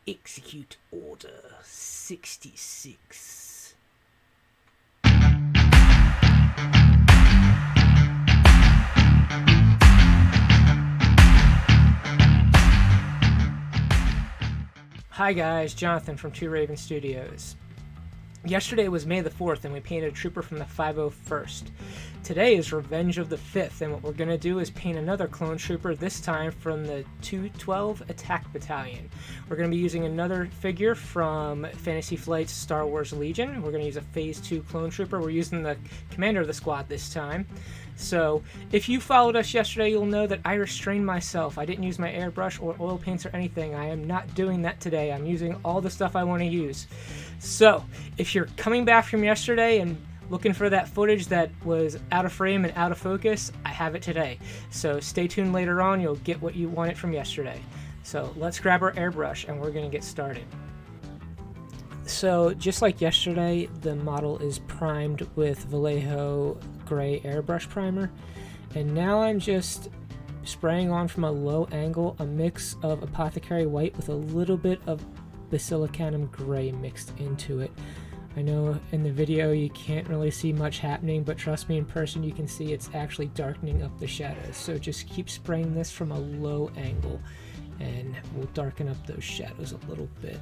Execute Order 66. Hi guys, Jonathan from Two Raven Studios. Yesterday was May the 4th and we painted a trooper from the 501st. Today is Revenge of the 5th, and what we're going to do is paint another clone trooper, this time from the 212 Attack Battalion. We're going to be using another figure from Fantasy Flight's Star Wars Legion. We're going to use a Phase 2 clone trooper. We're using the commander of the squad this time. So, if you followed us yesterday, you'll know that I restrained myself. I didn't use my airbrush or oil paints or anything. I am not doing that today. I'm using all the stuff I want to use. So, if you're coming back from yesterday and looking for that footage that was out of frame and out of focus, I have it today. So stay tuned later on, you'll get what you wanted from yesterday. So let's grab our airbrush and we're going to get started. So just like yesterday, the model is primed with Vallejo gray airbrush primer. And now I'm just spraying on from a low angle a mix of Apothecary white with a little bit of Basilicanum gray mixed into it. I know in the video you can't really see much happening, but trust me, in person you can see it's actually darkening up the shadows. So just keep spraying this from a low angle and we'll darken up those shadows a little bit.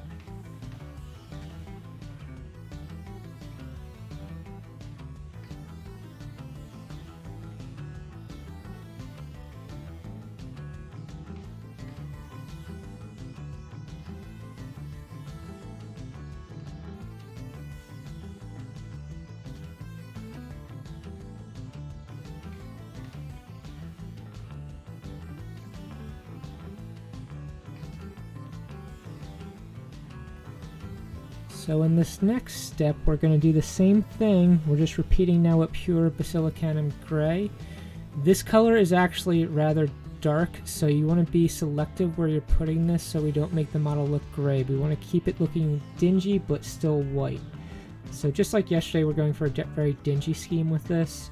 So in this next step, we're going to do the same thing. We're just repeating now with pure Basilicanum gray. This color is actually rather dark, so you want to be selective where you're putting this so we don't make the model look gray. We want to keep it looking dingy but still white. So just like yesterday, we're going for a very dingy scheme with this,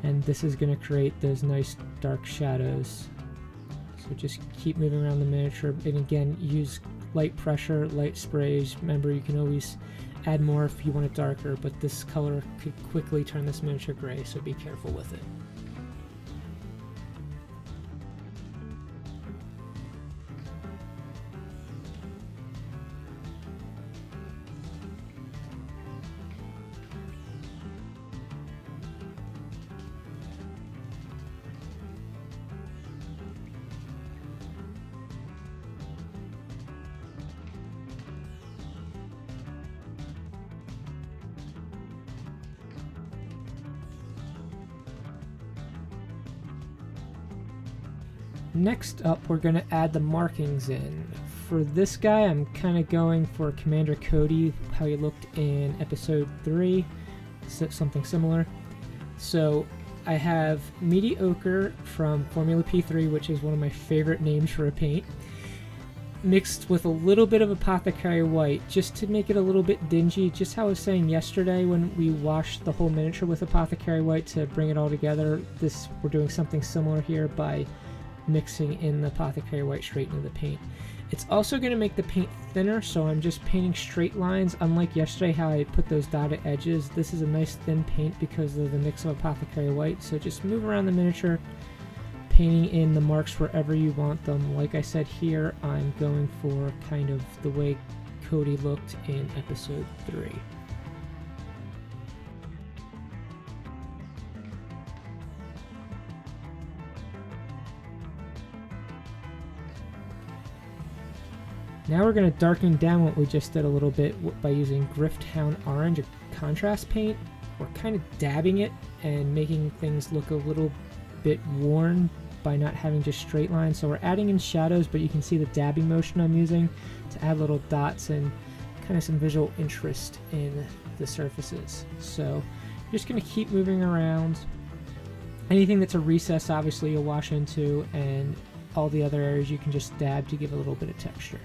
and this is going to create those nice dark shadows. So just keep moving around the miniature, and again, use light pressure, light sprays. Remember, you can always add more if you want it darker, but this color could quickly turn this miniature gray, so be careful with it. Next up, we're going to add the markings in. For this guy, I'm kind of going for Commander Cody, how he looked in episode 3, something similar. So I have Mediocre from Formula P3, which is one of my favorite names for a paint, mixed with a little bit of Apothecary white, just to make it a little bit dingy, just how I was saying yesterday when we washed the whole miniature with Apothecary white to bring it all together. We're doing something similar here by mixing in the Apothecary white straight into the paint. It's also going to make the paint thinner, so I'm just painting straight lines. Unlike yesterday how I put those dotted edges, this is a nice thin paint because of the mix of Apothecary white. So just move around the miniature, painting in the marks wherever you want them. Like I said here, I'm going for kind of the way Cody looked in episode 3. Now we're going to darken down what we just did a little bit by using GRYPH-HOUND Orange, a contrast paint. We're kind of dabbing it and making things look a little bit worn by not having just straight lines. So we're adding in shadows, but you can see the dabbing motion I'm using to add little dots and kind of some visual interest in the surfaces. So you're just going to keep moving around. Anything that's a recess, obviously, you'll wash into, and all the other areas you can just dab to give a little bit of texture.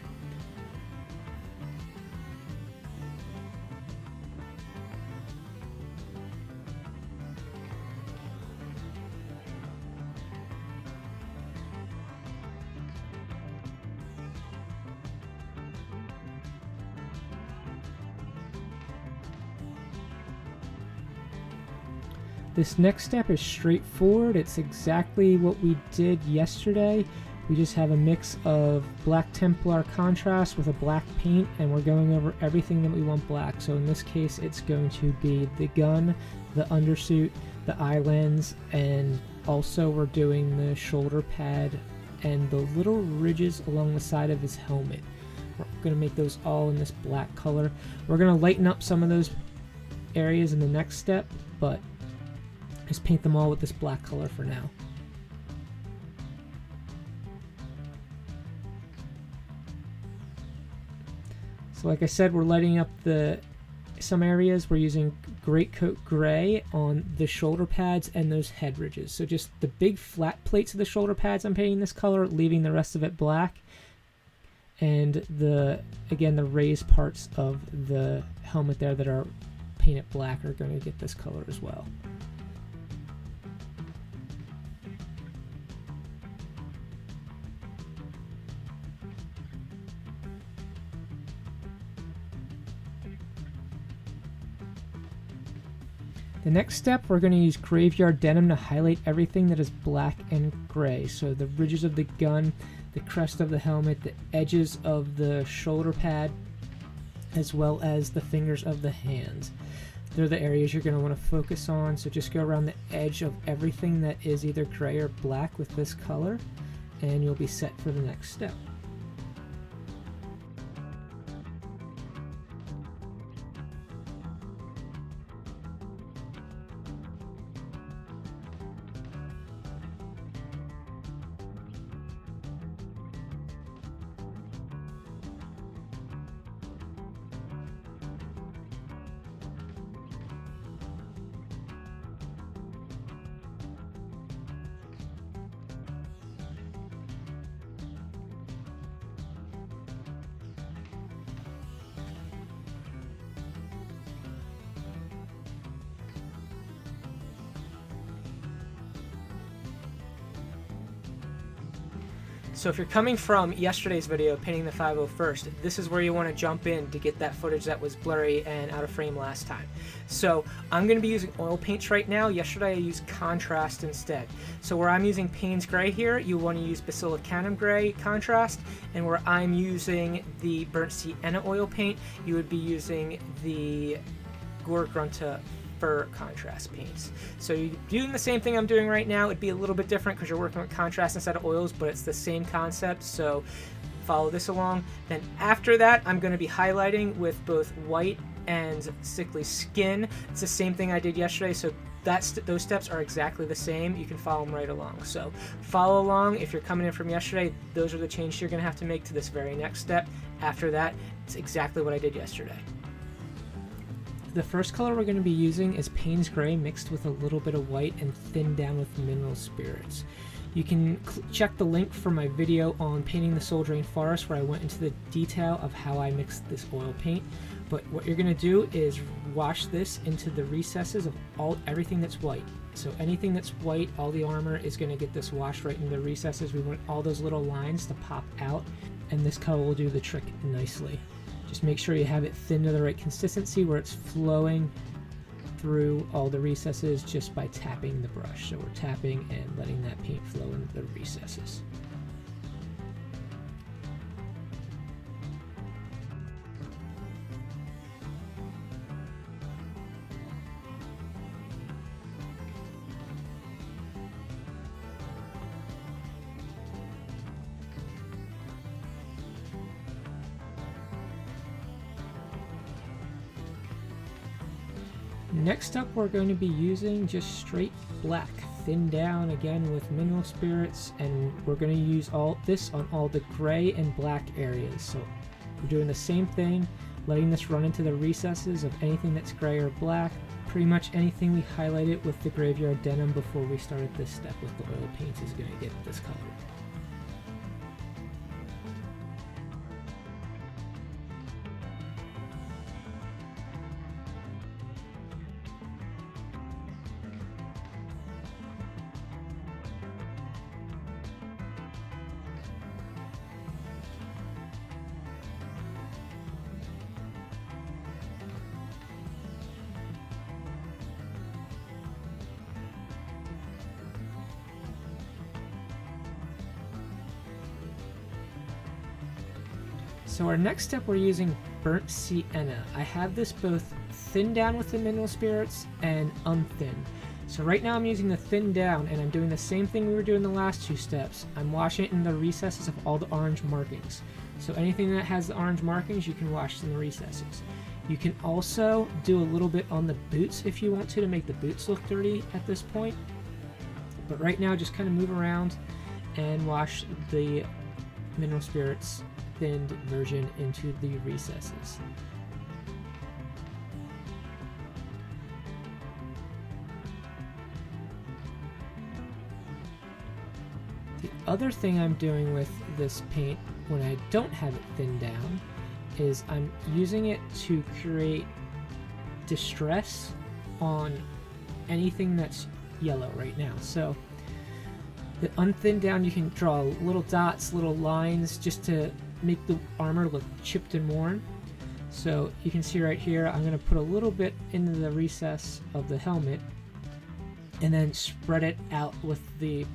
This next step is straightforward. It's exactly what we did yesterday. We just have a mix of black Templar contrast with a black paint, and we're going over everything that we want black. So in this case, it's going to be the gun, the undersuit, the eye lens, and also we're doing the shoulder pad and the little ridges along the side of his helmet. We're going to make those all in this black color. We're going to lighten up some of those areas in the next step, but just paint them all with this black color for now. So like I said, we're lighting up some areas. We're using Greatcoat Gray on the shoulder pads and those head ridges. So just the big flat plates of the shoulder pads I'm painting this color, leaving the rest of it black. And again, the raised parts of the helmet there that are painted black are going to get this color as well. The next step, we're going to use Graveyard Denim to highlight everything that is black and gray. So the ridges of the gun, the crest of the helmet, the edges of the shoulder pad, as well as the fingers of the hands. They're the areas you're going to want to focus on. So just go around the edge of everything that is either gray or black with this color, and you'll be set for the next step. So if you're coming from yesterday's video, painting the 501st, this is where you want to jump in to get that footage that was blurry and out of frame last time. So I'm going to be using oil paints right now. Yesterday I used contrast instead. So where I'm using Payne's Gray here, you want to use Basilicanum Gray contrast, and where I'm using the Burnt Sienna oil paint, you would be using the Grunta Fur contrast paints. So you're doing the same thing I'm doing right now. It'd be a little bit different because you're working with contrast instead of oils, but it's the same concept, so follow this along. Then after that, I'm going to be highlighting with both white and sickly skin. It's the same thing I did yesterday, so those steps are exactly the same. You can follow them right along. So follow along. If you're coming in from yesterday, those are the changes you're going to have to make to this very next step. After that, it's exactly what I did yesterday. The first color we're going to be using is Payne's Gray mixed with a little bit of white and thinned down with mineral spirits. You can check the link for my video on painting the Soul Drain Forest, where I went into the detail of how I mixed this oil paint. But what you're going to do is wash this into the recesses of everything that's white. So anything that's white, all the armor is going to get this washed right into the recesses. We want all those little lines to pop out, and this color will do the trick nicely. Just make sure you have it thin to the right consistency where it's flowing through all the recesses just by tapping the brush. So we're tapping and letting that paint flow into the recesses. Next up, we're going to be using just straight black, thinned down again with mineral spirits, and we're going to use all this on all the gray and black areas. So we're doing the same thing, letting this run into the recesses of anything that's gray or black. Pretty much anything we highlighted with the Graveyard Denim before we started this step with the oil paints is going to get this color. So our next step, we're using burnt sienna. I have this both thinned down with the mineral spirits and unthinned. So right now I'm using the thin down, and I'm doing the same thing we were doing the last 2 steps. I'm washing it in the recesses of all the orange markings. So anything that has the orange markings, you can wash in the recesses. You can also do a little bit on the boots if you want to make the boots look dirty at this point. But right now, just kind of move around and wash the mineral spirits thinned version into the recesses. The other thing I'm doing with this paint when I don't have it thinned down is I'm using it to create distress on anything that's yellow right now. So the unthinned down, you can draw little dots, little lines, just to make the armor look chipped and worn. So you can see right here, I'm going to put a little bit into the recess of the helmet and then spread it out with the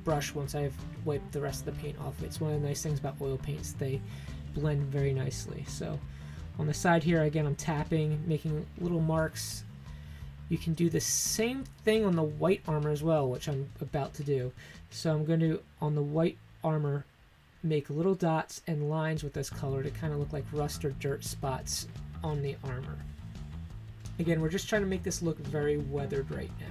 brush once I've wiped the rest of the paint off. It's one of the nice things about oil paints, they blend very nicely. So on the side here, again, I'm tapping, making little marks. You can do the same thing on the white armor as well, which I'm about to do. So I'm going to, on the white armor, make little dots and lines with this color to kind of look like rust or dirt spots on the armor. Again, we're just trying to make this look very weathered right now.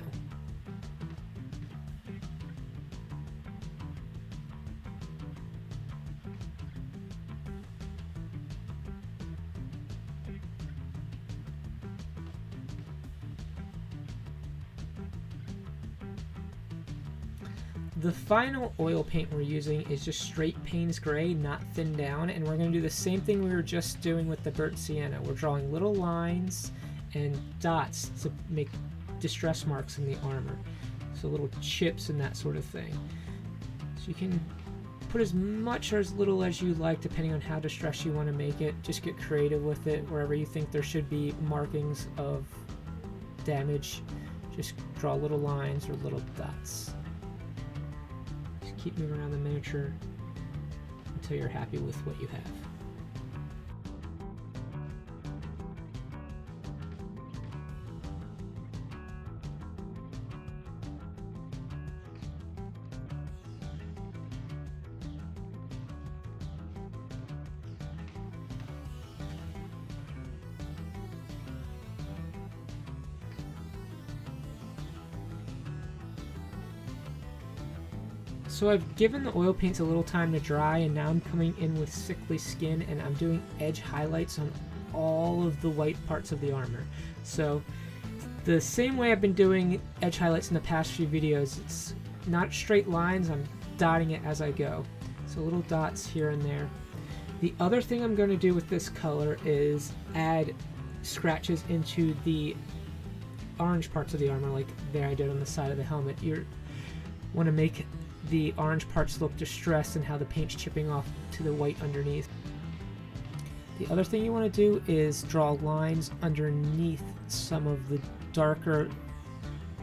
The final oil paint we're using is just straight Payne's Gray, not thinned down, and we're going to do the same thing we were just doing with the burnt sienna. We're drawing little lines and dots to make distress marks in the armor, so little chips and that sort of thing. So you can put as much or as little as you like depending on how distressed you want to make it. Just get creative with it. Wherever you think there should be markings of damage, just draw little lines or little dots. Keep moving around the miniature until you're happy with what you have. So I've given the oil paints a little time to dry, and now I'm coming in with Sickly Skin, and I'm doing edge highlights on all of the white parts of the armor. So the same way I've been doing edge highlights in the past few videos, it's not straight lines, I'm dotting it as I go. So little dots here and there. The other thing I'm going to do with this color is add scratches into the orange parts of the armor, like there I did on the side of the helmet. You want to make the orange parts look distressed and how the paint's chipping off to the white underneath. The other thing you want to do is draw lines underneath some of the darker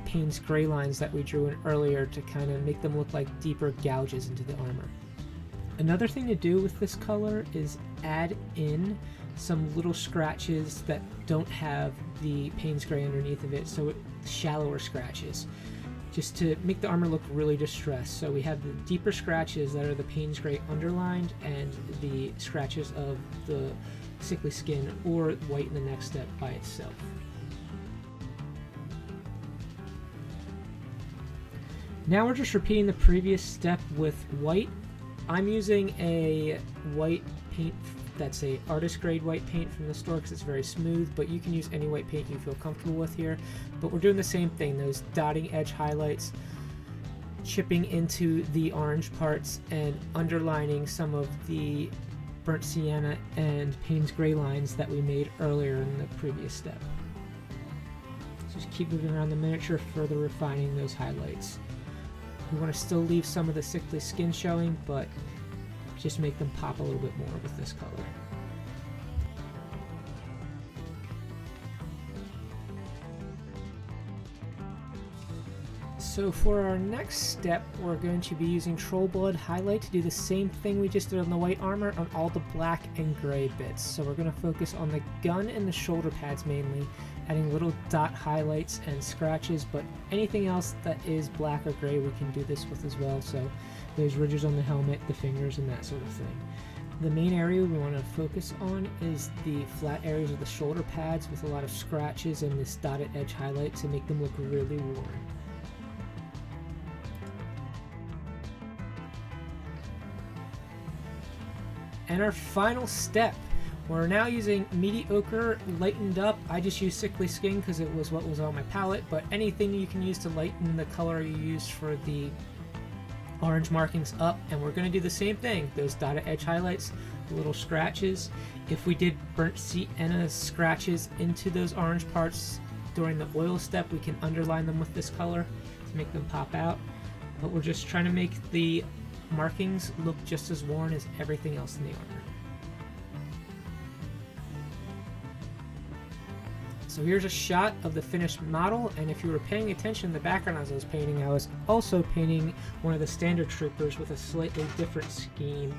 Payne's Gray lines that we drew in earlier to kind of make them look like deeper gouges into the armor. Another thing to do with this color is add in some little scratches that don't have the Payne's Gray underneath of it, so shallower scratches, just to make the armor look really distressed. So we have the deeper scratches that are the Payne's Gray underlined and the scratches of the Sickly Skin or white in the next step by itself. Now we're just repeating the previous step with white. I'm using a white paint that's a artist grade white paint from the store because it's very smooth, but you can use any white paint you feel comfortable with here. But we're doing the same thing, those dotting edge highlights, chipping into the orange parts and underlining some of the burnt sienna and Payne's Gray lines that we made earlier in the previous step. So just keep moving around the miniature, further refining those highlights. We want to still leave some of the Sickly Skin showing, but just make them pop a little bit more with this color. So for our next step, we're going to be using TROLLBLOOD highlight to do the same thing we just did on the white armor on all the black and gray bits. So we're going to focus on the gun and the shoulder pads mainly, adding little dot highlights and scratches, but anything else that is black or gray we can do this with as well. So those ridges on the helmet, the fingers, and that sort of thing. The main area we want to focus on is the flat areas of the shoulder pads with a lot of scratches and this dotted edge highlight to make them look really worn. And our final step, we're now using mediocre lightened up. I just used sickly skin because it was what was on my palette, but anything you can use to lighten the color you used for the orange markings up. And we're going to do the same thing, those dotted edge highlights, little scratches. If we did burnt sienna scratches into those orange parts during the oil step, we can underline them with this color to make them pop out. But we're just trying to make the markings look just as worn as everything else in the armor. So here's a shot of the finished model, and if you were paying attention in the background as I was painting, I was also painting one of the standard troopers with a slightly different scheme.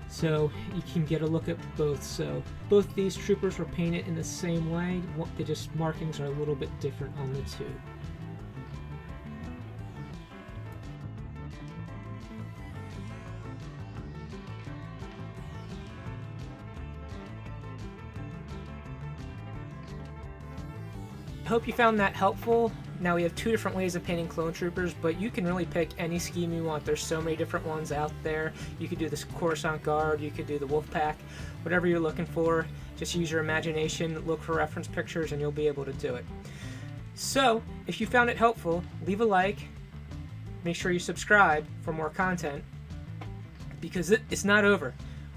So you can get a look at both. So both these troopers were painted in the same way, they just markings are a little bit different on the two. I hope you found that helpful. Now we have two different ways of painting clone troopers, but you can really pick any scheme you want. There's so many different ones out there. You could do this Coruscant Guard, you could do the Wolf Pack, whatever you're looking for. Just use your imagination, look for reference pictures, and you'll be able to do it. So, if you found it helpful, leave a like, make sure you subscribe for more content, because it's not over.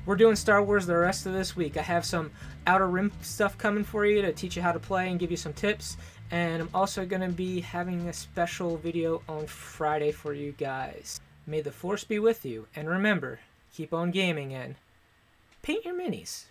We're doing Star Wars the rest of this week. I have some Outer Rim stuff coming for you to teach you how to play and give you some tips. And I'm also going to be having a special video on Friday for you guys. May the Force be with you. And remember, keep on gaming and paint your minis.